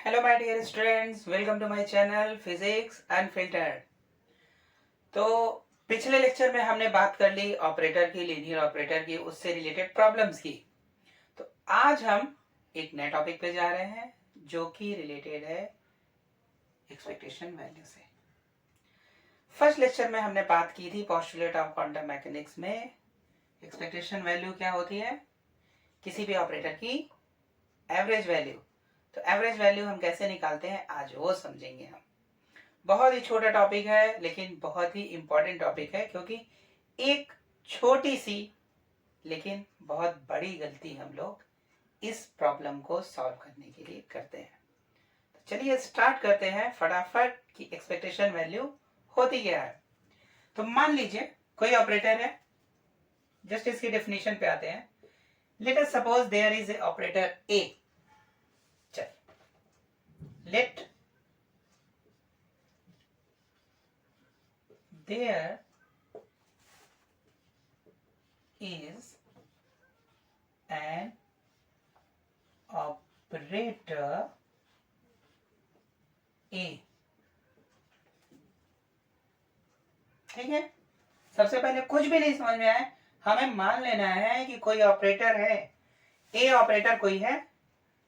Hello my dear students, welcome to my channel physics unfiltered. तो पिछले lecture में हमने बात कर ली ऑपरेटर की, लीनियर ऑपरेटर की, उससे रिलेटेड प्रॉब्लम्स की। तो आज हम एक नए टॉपिक पे जा रहे हैं जो कि रिलेटेड है एक्सपेक्टेशन वैल्यू से। फर्स्ट लेक्चर में हमने बात की थी पोस्टुलेट ऑफ क्वांटम मैकेनिक्स में एक्सपेक्टेशन वैल्यू क्या होती है, किसी भी ऑपरेटर की एवरेज वैल्यू। तो एवरेज वैल्यू हम कैसे निकालते हैं आज वो समझेंगे हम। बहुत ही छोटा टॉपिक है लेकिन बहुत ही इंपॉर्टेंट टॉपिक है, क्योंकि एक छोटी सी लेकिन बहुत बड़ी गलती हम लोग इस प्रॉब्लम को सॉल्व करने के लिए करते हैं। तो चलिए स्टार्ट करते हैं फटाफट कि एक्सपेक्टेशन वैल्यू होती क्या है। तो मान लीजिए कोई ऑपरेटर है, जस्ट इसकी डेफिनेशन पे आते हैं। Let us suppose there is a operator A. चल let there is an operator A। ठीक है, सबसे पहले कुछ भी नहीं समझ में आए, हमें मान लेना है कि कोई ऑपरेटर है, ए ऑपरेटर कोई है,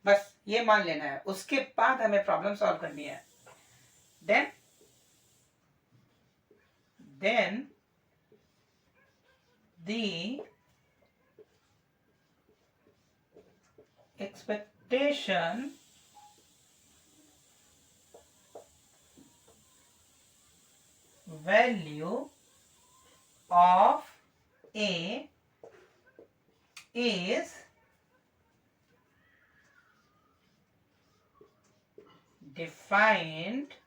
बस ये मान लेना है। उसके बाद हमें प्रॉब्लम सॉल्व करनी है। Then the expectation value of A is defined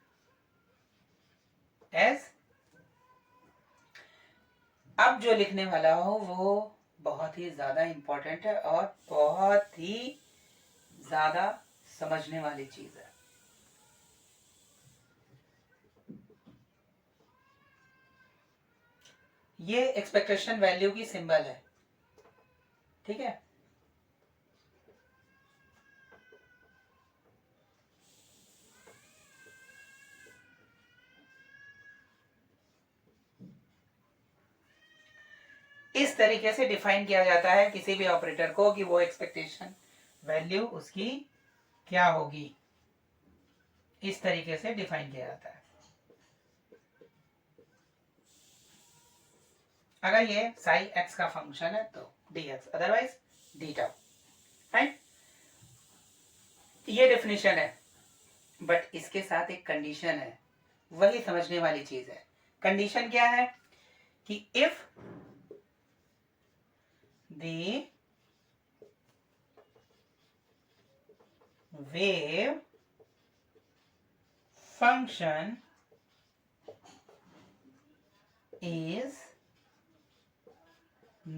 as। अब जो लिखने वाला हो वो बहुत ही ज्यादा इंपॉर्टेंट है और बहुत ही ज्यादा समझने वाली चीज है। ये एक्सपेक्टेशन वैल्यू की सिंबल है, ठीक है। इस तरीके से डिफाइन किया जाता है किसी भी ऑपरेटर को कि वो एक्सपेक्टेशन वैल्यू उसकी क्या होगी। इस तरीके से डिफाइन किया जाता है। अगर ये साई एक्स का फंक्शन है तो D x, otherwise D tau, right. ये डेफिनेशन है, बट इसके साथ एक कंडीशन है, वही समझने वाली चीज है। कंडीशन क्या है कि if the wave function is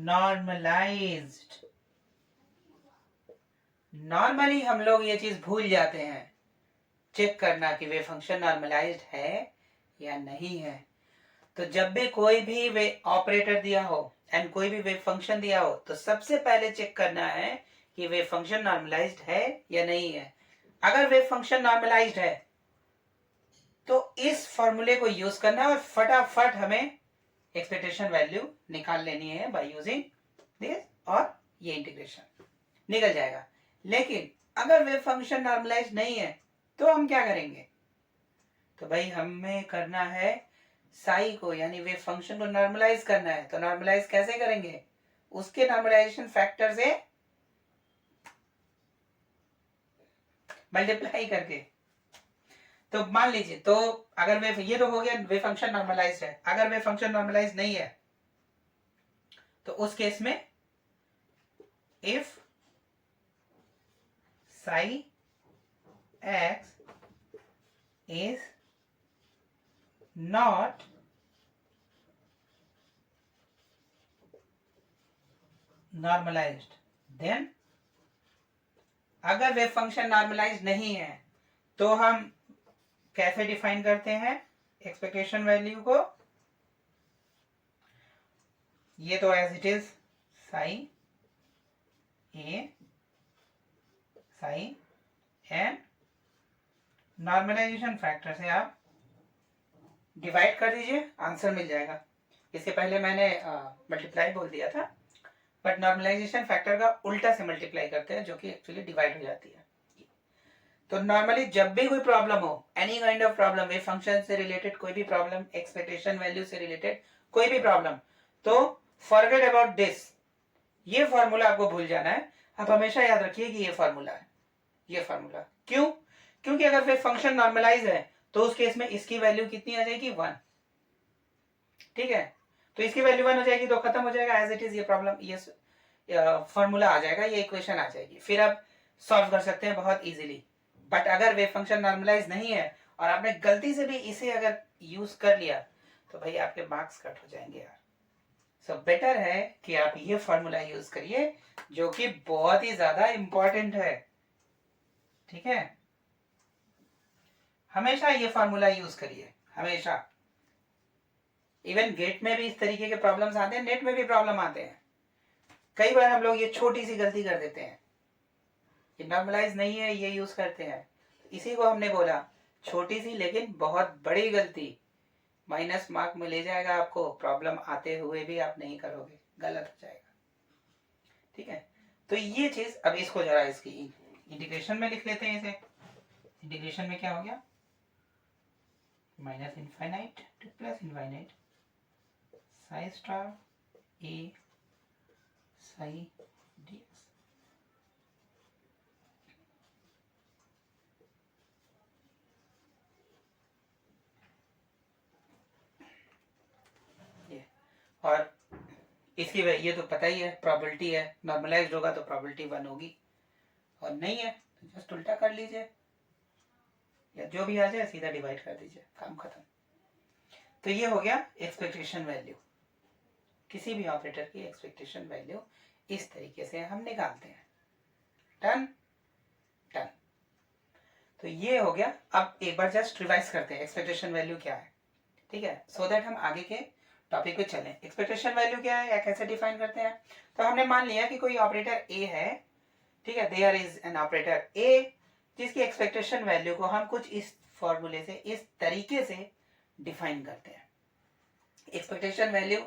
normalized। Normally हम लोग ये चीज भूल जाते हैं चेक करना कि वे फंक्शन नॉर्मलाइज्ड है या नहीं है। तो जब भी कोई भी वे ऑपरेटर दिया हो एंड कोई भी वेव फंक्शन दिया हो तो सबसे पहले चेक करना है कि वेव फंक्शन नॉर्मलाइज्ड है या नहीं है। अगर वेव फंक्शन नॉर्मलाइज्ड है तो इस फॉर्मूले को यूज करना है और फटाफट हमें एक्सपेक्टेशन वैल्यू निकाल लेनी है बाय यूजिंग दिस, और ये इंटीग्रेशन निकल जाएगा। लेकिन अगर वेव फंक्शन नॉर्मलाइज्ड नहीं है तो हम क्या करेंगे? तो भाई हमें करना है साई को, यानी वेव फंक्शन को नॉर्मलाइज करना है। तो नॉर्मलाइज कैसे करेंगे? उसके नॉर्मलाइजेशन फैक्टर से मल्टीप्लाई करके। तो मान लीजिए, तो अगर वे, ये तो हो गया वे फंक्शन नॉर्मलाइज है। अगर वे फंक्शन नॉर्मलाइज नहीं है तो उस केस में if psi x is not normalised, then अगर वेव फंक्शन नॉर्मलाइज नहीं है तो हम कैसे डिफाइन करते हैं एक्सपेक्टेशन वैल्यू को? ये तो as it is sine a sine n normalisation factor से आप डिवाइड कर दीजिए, आंसर मिल जाएगा। इसके पहले मैंने मल्टीप्लाई बोल दिया था, बट नॉर्मलाइजेशन फैक्टर का उल्टा से मल्टीप्लाई करते हैं, जो कि एक्चुअली डिवाइड हो जाती है। तो नॉर्मली जब भी कोई प्रॉब्लम हो, any kind of problem, wave function से रिलेटेड कोई भी प्रॉब्लम, एक्सपेक्टेशन वैल्यू से रिलेटेड कोई भी प्रॉब्लम, तो फॉरगेट अबाउट दिस, ये फॉर्मूला आपको भूल जाना है। आप हमेशा याद रखिए कि ये फॉर्मूला है, ये फॉर्मूला। क्यों? क्योंकि अगर वेव फंक्शन नॉर्मलाइज है तो उस केस में इसकी वैल्यू कितनी आ जाएगी? 1। ठीक है, तो इसकी वैल्यू 1 हो जाएगी तो खत्म हो जाएगा एज इट इज, ये प्रॉब्लम, ये फॉर्मूला आ जाएगा, ये इक्वेशन आ जाएगी, फिर आप सॉल्व कर सकते हैं बहुत इजीली। बट अगर वेव फंक्शन नॉर्मलाइज नहीं है और आपने गलती से भी इसे अगर यूज कर लिया तो भाई आपके मार्क्स कट हो जाएंगे यार। सो बेटर है कि आप ये फॉर्मूला यूज करिए, जो कि बहुत ही ज्यादा इंपॉर्टेंट है। ठीक है, हमेशा ये फॉर्मूला यूज करिए, हमेशा। इवन गेट में भी इस तरीके के प्रॉब्लम्स आते हैं, नेट में भी प्रॉब्लम आते हैं। कई बार हम लोग ये छोटी सी गलती कर देते हैं, ये नॉर्मलाइज नहीं है, ये यूज करते हैं। इसी को हमने बोला छोटी सी लेकिन बहुत बड़ी गलती, माइनस मार्क में ले जाएगा आपको, प्रॉब्लम आते हुए भी आप नहीं करोगे, गलत हो जाएगा। ठीक है, तो ये चीज, अब इसको जरा इसकी इंटीग्रेशन में लिख लेते हैं। इसे इंटीग्रेशन में क्या हो गया? Minus infinite to plus infinite psi star A psi dx। और इसकी ये तो पता ही है, प्रोबेबिलिटी है, नॉर्मलाइज्ड होगा तो प्रोबेबिलिटी 1 होगी, और नहीं है तो जस्ट उल्टा कर लीजिए, या जो भी आ जाए सीधा डिवाइड कर दीजिए, काम खत्म। तो ये हो गया एक्सपेक्टेशन वैल्यू। किसी भी ऑपरेटर की एक्सपेक्टेशन वैल्यू इस तरीके से हम निकालते हैं। Done done. तो ये हो गया। अब एक बार जस्ट रिवाइज करते हैं एक्सपेक्टेशन वैल्यू क्या है, ठीक है, सो दैट हम आगे के टॉपिक पे चलें। एक्सपेक्टेशन वैल्यू क्या है या कैसे डिफाइन करते हैं? तो हमने मान लिया कि कोई ऑपरेटर ए है, ठीक है, देयर इज एन ऑपरेटर ए जिसकी एक्सपेक्टेशन वैल्यू को हम कुछ इस फॉर्मूले से, इस तरीके से डिफाइन करते हैं। एक्सपेक्टेशन वैल्यू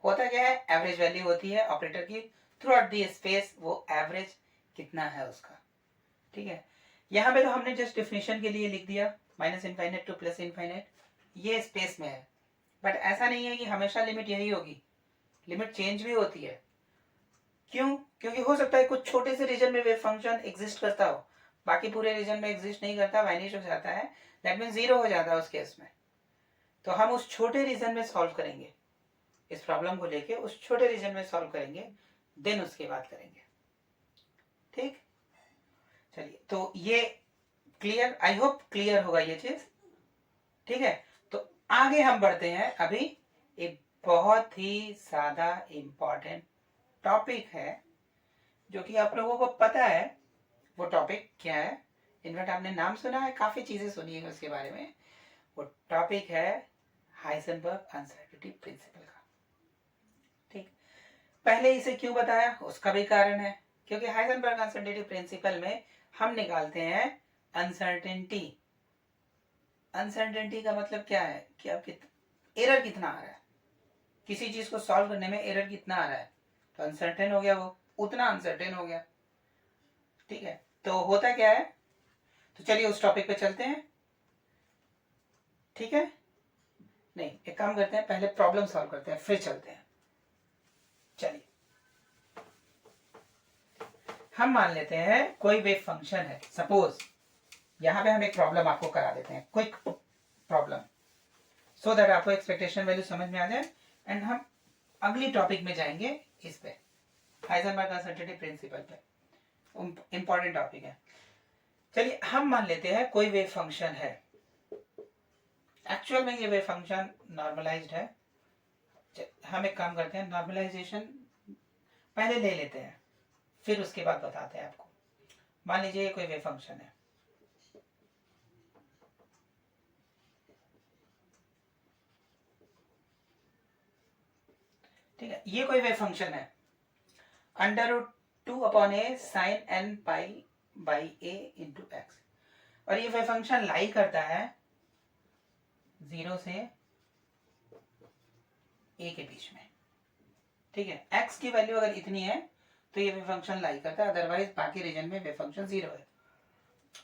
होता क्या है? एवरेज वैल्यू होती है ऑपरेटर की थ्रू आउट दी स्पेस, वो एवरेज कितना है उसका। ठीक है, यहाँ पे तो हमने जस्ट डिफिनेशन के लिए लिख दिया minus infinite to plus infinite, ये स्पेस में है। बट ऐसा नहीं है कि हमेशा लिमिट यही होगी, लिमिट चेंज भी होती है। क्यों? क्योंकि हो सकता है कुछ छोटे से रीजन में वेव फंक्शन एग्जिस्ट करता हो, बाकी पूरे रीजन में एग्जिस्ट नहीं करता, वैनिश हो जाता है, दैट मीन जीरो हो जाता है उस केस में। तो हम उस छोटे रीजन में सॉल्व करेंगे, इस प्रॉब्लम को लेके उस छोटे रीजन में सॉल्व करेंगे, देन उसके बाद करेंगे। ठीक, चलिए, तो ये क्लियर, आई होप क्लियर होगा ये चीज। ठीक है, तो आगे हम बढ़ते हैं। अभी एक बहुत ही ज्यादा इंपॉर्टेंट टॉपिक है जो कि आप लोगों को पता है। वो टॉपिक क्या है? इनफैक्ट आपने नाम सुना है, काफी चीजें सुनी है उसके बारे में। वो टॉपिक है हाइजेनबर्ग अनसर्टेनिटी प्रिंसिपल का। ठीक, पहले इसे क्यों बताया उसका भी कारण है, क्योंकि हाइजेनबर्ग अनसर्टेनिटी प्रिंसिपल में हम निकालते हैं अनसर्टेनिटी। अनसर्टेनिटी का मतलब क्या है कि आप एरर कितना आ रहा है, किसी चीज को सॉल्व करने में एरर कितना आ रहा है, तो अनसर्टेन हो गया, वो उतना अनसर्टेन हो गया। ठीक है, तो होता क्या है, तो चलिए उस टॉपिक पे चलते हैं। ठीक है, नहीं, एक काम करते हैं, पहले प्रॉब्लम सॉल्व करते हैं फिर चलते हैं। चलिए, हम मान लेते हैं कोई वेव फंक्शन है, सपोज यहां पे हम एक प्रॉब्लम आपको करा देते हैं, क्विक प्रॉब्लम, सो दैट आपको एक्सपेक्टेशन वैल्यू समझ में आ जाए, एंड हम अगली टॉपिक में जाएंगे इस पे, हाइजेनबर्ग अनसर्टेनिटी प्रिंसिपल पे, इंपॉर्टेंट टॉपिक है। चलिए, हम मान लेते हैं कोई वेव फंक्शन है, एक्चुअल में ये वेव फंक्शन नॉर्मलाइज्ड है। हम एक काम करते हैं, नॉर्मलाइजेशन पहले ले लेते हैं, फिर उसके बाद बताते हैं आपको। मान लीजिए ये कोई वेव फंक्शन है, ठीक है, ये कोई वेव फंक्शन है, under root 2 upon a sine n pi by a into x, और ये वेव फंक्शन लाई करता है 0 से a के बीच में, ठीक है। x की वैल्यू अगर इतनी है तो ये वेव फंक्शन लाई करता है, अदरवाइज बाकी रीजन में वेव फंक्शन 0 है।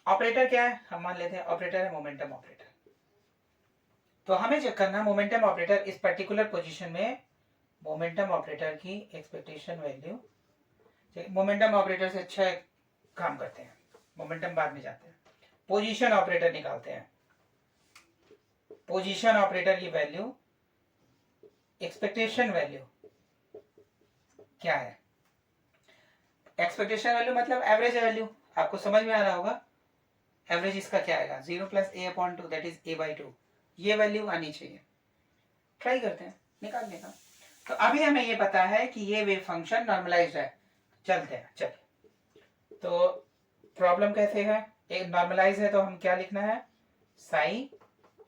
ऑपरेटर क्या है, हम मान लेते हैं ऑपरेटर है मोमेंटम ऑपरेटर। तो हमें चेक करना मोमेंटम ऑपरेटर इस पर्टिकुलर पोजीशन में, मोमेंटम ऑपरेटर की एक्सपेक्टेशन वैल्यू। मोमेंटम ऑपरेटर से अच्छा काम करते हैं, मोमेंटम बाद में जाते हैं, पोजीशन ऑपरेटर निकालते हैं। पोजीशन ऑपरेटर की वैल्यू, एक्सपेक्टेशन वैल्यू क्या है, एक्सपेक्टेशन वैल्यू मतलब एवरेज वैल्यू, आपको समझ में आ रहा होगा। एवरेज इसका क्या आएगा, 0 plus a upon 2 that is a/2, ये वैल्यू आनी चाहिए। ट्राई करते हैं निकालने का। तो अभी हमें ये पता है कि ये वेव फंक्शन नॉर्मलाइज्ड है। चलते हैं, चलिए। तो प्रॉब्लम कैसे है, एक नॉर्मलाइज है तो हम क्या लिखना है, साइन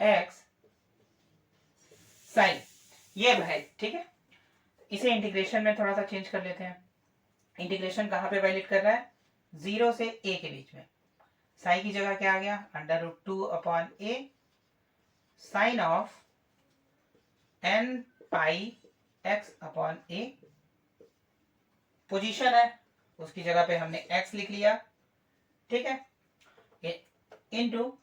एक्स साइन, ये है, ठीक है। इसे इंटीग्रेशन में थोड़ा सा चेंज कर लेते हैं। इंटीग्रेशन कहाँ पे वैलिड कर रहा है, 0 से a के बीच में। साइन की जगह क्या आ गया, √2 upon a sine of n pi x upon a। Position है, उसकी जगह पे हमने x लिख लिया, ठीक है, इनटू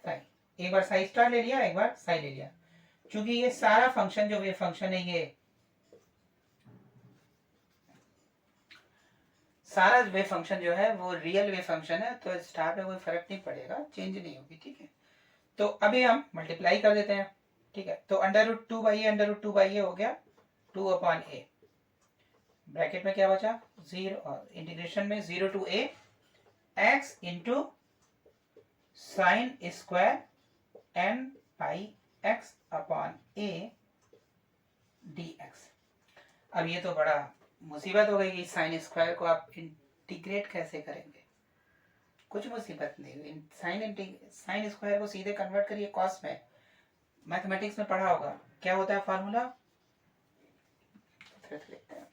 साइन। एक बार साइन स्टार ले लिया, एक बार साइन ले लिया। क्योंकि ये सारा फंक्शन जो वेव फंक्शन है, ये सारा वेव फंक्शन जो है वो रियल वेव फंक्शन है, तो स्टार पे कोई फर्क नहीं पड़ेगा, चेंज नहीं होगी, ठीक है। तो अभी हम मल्टीप्लाई कर देते हैं, ठीक है। तो √2/a हो गया 2 अपॉन a, ब्रैकेट में क्या बचा 0, और इंटीग्रेशन में 0 to a x into sine square n pi x upon a dx। अब ये तो बड़ा मुसीबत हो गई कि साइन स्क्वायर को आप इंटीग्रेट कैसे करेंगे, कुछ मुसीबत नहीं। साइन स्क्वायर को सीधे कन्वर्ट करिए कॉस में, मैथमेटिक्स में पढ़ा होगा क्या होता है फार्मूला, लिखते हैं।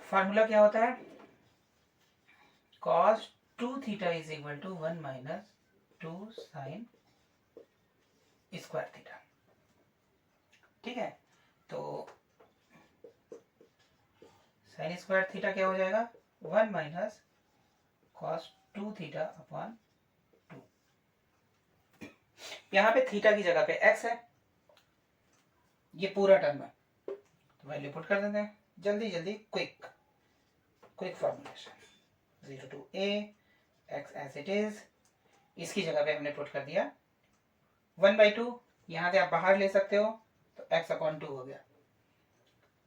फार्मूला क्या होता है, cos 2 theta is equal to 1 minus 2 sine square theta, ठीक है। तो साइन स्क्वायर थीटा क्या हो जाएगा, 1 माइनस cos 2 थीटा अपॉन 2। यहां पे थीटा की जगह पे x है, ये पूरा टर्म है, तो वैल्यू पुट कर देते हैं जल्दी जल्दी, quick formulation. 0 to a x as it is, इसकी जगह पे हमने पुट कर दिया 1/2, यहां से आप बाहर ले सकते हो, तो x अपॉन 2 हो गया।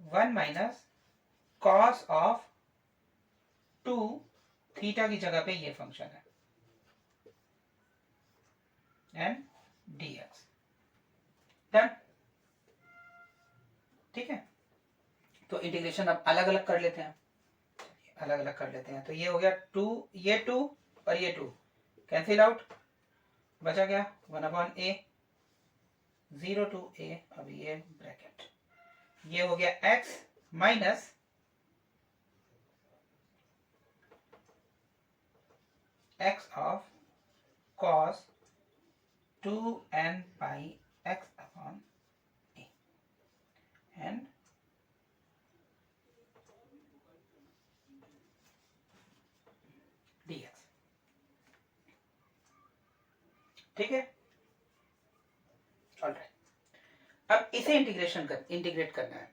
1 माइनस कॉस ऑफ 2 थीटा की जगह पे ये फंक्शन है एंड dx, डन, ठीक है। तो इंटीग्रेशन अब अलग अलग कर लेते हैं, अलग अलग कर लेते हैं। तो ये हो गया 2, ये 2 और ये 2 कैंसिल आउट, बचा गया 1 अपॉन a, 0 टू a, अब ये ब्रैकेट, ये हो गया x minus x of cos 2n pi x upon a and dx, ठीक है। ऑलराइट, अब इसे इंटीग्रेट करना है।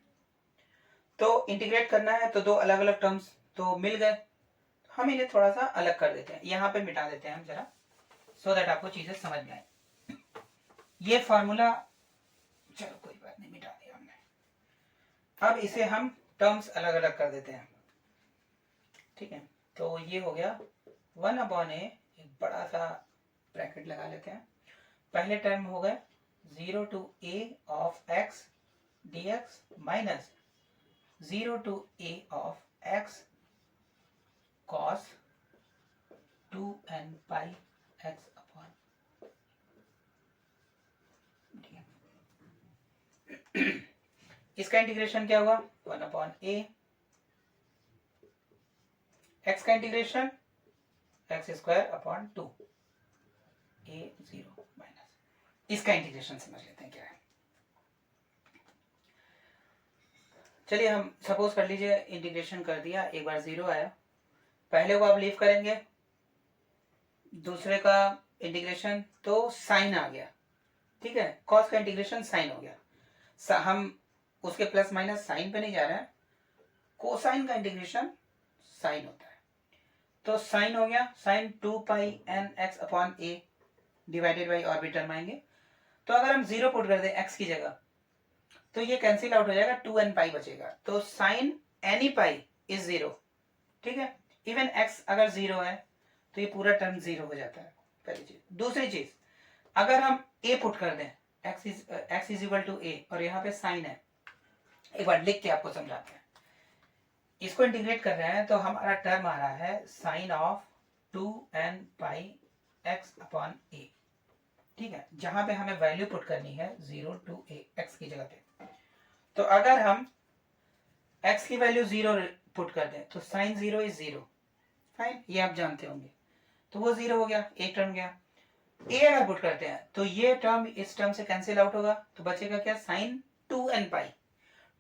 तो इंटीग्रेट करना है तो दो अलग अलग टर्म्स तो मिल गए, हम इन्हें थोड़ा सा अलग कर देते हैं, यहाँ पे मिटा देते हैं हम जरा, सो दैट आपको चीजें समझ में आए। ये फॉर्मूला, चलो कोई बात नहीं, मिटा दिया हमने। अब इसे हम टर्म्स अलग अलग कर देते हैं, ठीक है। तो ये हो गया 1 अपॉन a, एक बड़ा सा ब्रैकेट लगा लेते हैं। पहले टर्म हो गए 0 to a of x dx minus 0 to a of x cos 2n pi x upon dx। इसका इंटीग्रेशन क्या हुआ, 1 अपॉन a, x का integration x square upon 2 a 0 minus, इसका इंटीग्रेशन समझ लेते हैं क्या है। चलिए हम सपोज कर लीजिए इंटीग्रेशन कर दिया, एक बार 0 आया, पहले को आप लीव करेंगे, दूसरे का इंटीग्रेशन तो साइन आ गया, ठीक है, कॉस का इंटीग्रेशन साइन हो गया, हम उसके प्लस माइनस साइन पे नहीं जा रहे हैं, कोसाइन का इंटीग्रेशन साइन होता है, तो साइन हो गया, sine 2 pi n x upon a divided by orbital माएंगे, तो अगर हम 0 पुट कर दें एक्स की जगह तो ये कैंसिल आउट हो जाएगा, 2n पाई बचेगा, तो साइन एनी पाई इज 0, ठीक है, इवन एक्स अगर 0 है तो ये पूरा टर्म 0 हो जाता है, पहली चीज। दूसरी चीज, अगर हम a पुट कर दें, x is equal to a और यहाँ पे साइन है, एक बार लिख के आपको समझाते हैं, इसको इंटीग्रेट कर रहे हैं तो हमारा टर्म आ रहा है sine of 2n pi x upon a, ठीक है, जहां पे हमें वैल्यू पुट करनी है 0 to a x की जगह पे, तो अगर हम x की वैल्यू 0 पुट कर दें तो साइन 0 इज 0, फाइन, ये आप जानते होंगे, तो वो 0 हो गया, एक टर्म गया। a अगर पुट करते हैं तो ये टर्म इस टर्म से कैंसिल आउट होगा, तो बचेगा क्या, साइन 2n पाई,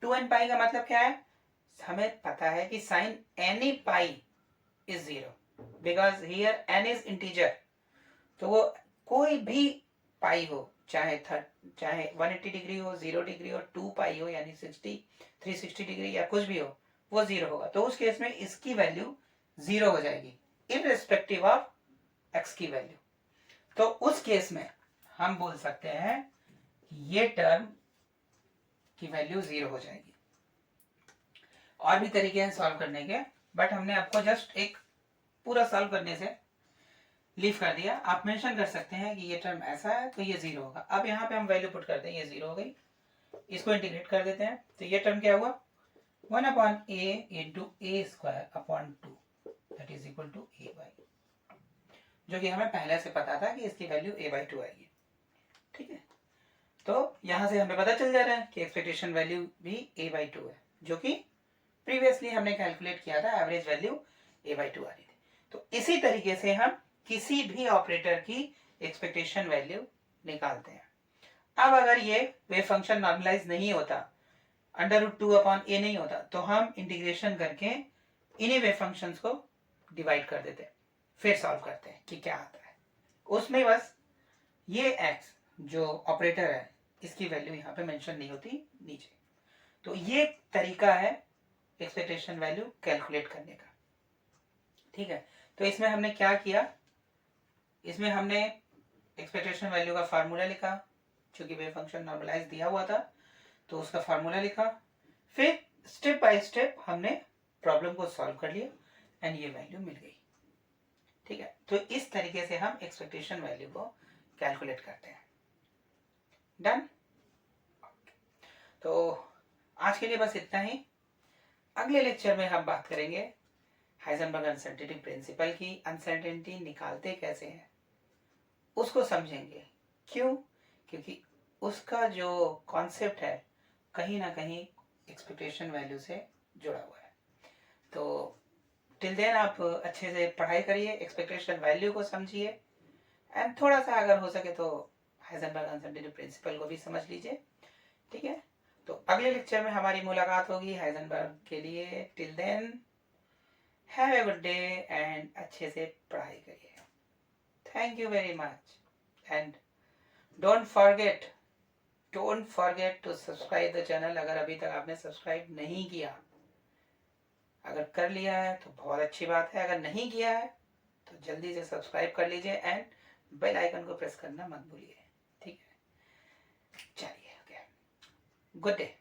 2n पाई का मतलब क्या है, हमें पता है कि sine n pi is 0 because here n is integer, तो वो कोई भी पाई हो, चाहे 180 डिग्री हो, 0 डिग्री हो, 2 पाई हो यानी 60 360 डिग्री या कुछ भी हो, वो 0 होगा, तो उस केस में इसकी वैल्यू 0 हो जाएगी इररिस्पेक्टिव ऑफ x की वैल्यू, तो उस केस में हम बोल सकते हैं कि ये टर्म की वैल्यू 0 हो जाएगी। और भी तरीके हैं सॉल्व करने के, बट हमने आपको जस्ट एक पूरा सॉल्व करने से लीव कर दिया, आप मेंशन कर सकते हैं कि ये टर्म ऐसा है तो ये 0 होगा। अब यहाँ पे हम वैल्यू पुट करते हैं, ये 0 हो गई, इसको इंटीग्रेट कर देते हैं, तो ये टर्म क्या हुआ, 1 upon a into a square upon 2 that is equal to a by, जो कि हमें पहले से पता था कि इसकी वैल्यू a बाई 2 आएगी, ठीक है, तो यहां से हमें पता चल जा रहा है कि एक्सपेक्टेशन वैल्यू भी a बाई 2 है, जो कि प्रीवियसली हमने कैलकुलेट किया था, एवरेज वैल्यू a बाई 2 आ रही थी। तो इसी तरीके से हम किसी भी ऑपरेटर की एक्सपेक्टेशन वैल्यू निकालते हैं। अब अगर ये वेव फंक्शन नॉर्मलाइज नहीं होता, अंडर रूट 2 अपॉन a नहीं होता, तो हम इंटीग्रेशन करके इन्हीं वेव फंक्शंस को डिवाइड कर देते हैं, फिर सॉल्व करते हैं कि क्या आता है, उसमें बस ये x जो ऑपरेटर है इसकी वैल्यू यहाँ पे मेंशन नहीं होती नीचे। तो ये तरीका है एक्सपेक्टेशन वैल्यू कैलकुलेट करने का, ठीक है। तो इसमें हमने क्या किया, इसमें हमने एक्सपेक्टेशन वैल्यू का फार्मूला लिखा, चूंकि वेव फंक्शन नॉर्मलाइज दिया हुआ था तो उसका फार्मूला लिखा, फिर स्टेप बाय स्टेप हमने प्रॉब्लम को सॉल्व कर लिया एंड ये वैल्यू मिल गई, ठीक है। तो इस तरीके से हम एक्सपेक्टेशन वैल्यू को कैलकुलेट करते हैं। डन। तो आज के लिए बस इतना ही, अगले लेक्चर में हम बात करेंगे हाइजेनबर्ग अनसर्टेनिटी प्रिंसिपल की, अनसर्टेनिटी निकालते कैसे हैं उसको समझेंगे। क्यों? क्योंकि उसका जो कॉन्सेप्ट है कहीं ना कहीं एक्सपेक्टेशन वैल्यू से जुड़ा हुआ है। तो टिल देन आप अच्छे से पढ़ाई करिए, एक्सपेक्टेशन वैल्यू को समझिए एंड थोड़ा सा अगर हो सके तो हाइजेनबर्ग अनसर्टेनिटी प्रिंसिपल को भी समझ लीजिए, ठीक है। तो अगले लेक्चर में हमारी मुलाकात होगी हाइजेनबर्ग के लिए। Till then have a good day and अच्छे से पढ़ाई करिए। Thank you very much and don't forget to subscribe the channel. अगर अभी तक आपने सब्सक्राइब नहीं किया, अगर कर लिया है तो बहुत अच्छी बात है, अगर नहीं किया है तो जल्दी से सब्सक्राइब कर लीजिए एंड बेल आइकन को प्रेस करना मत भूलिए, ठीक है। चलिए, ओके, गुड डे।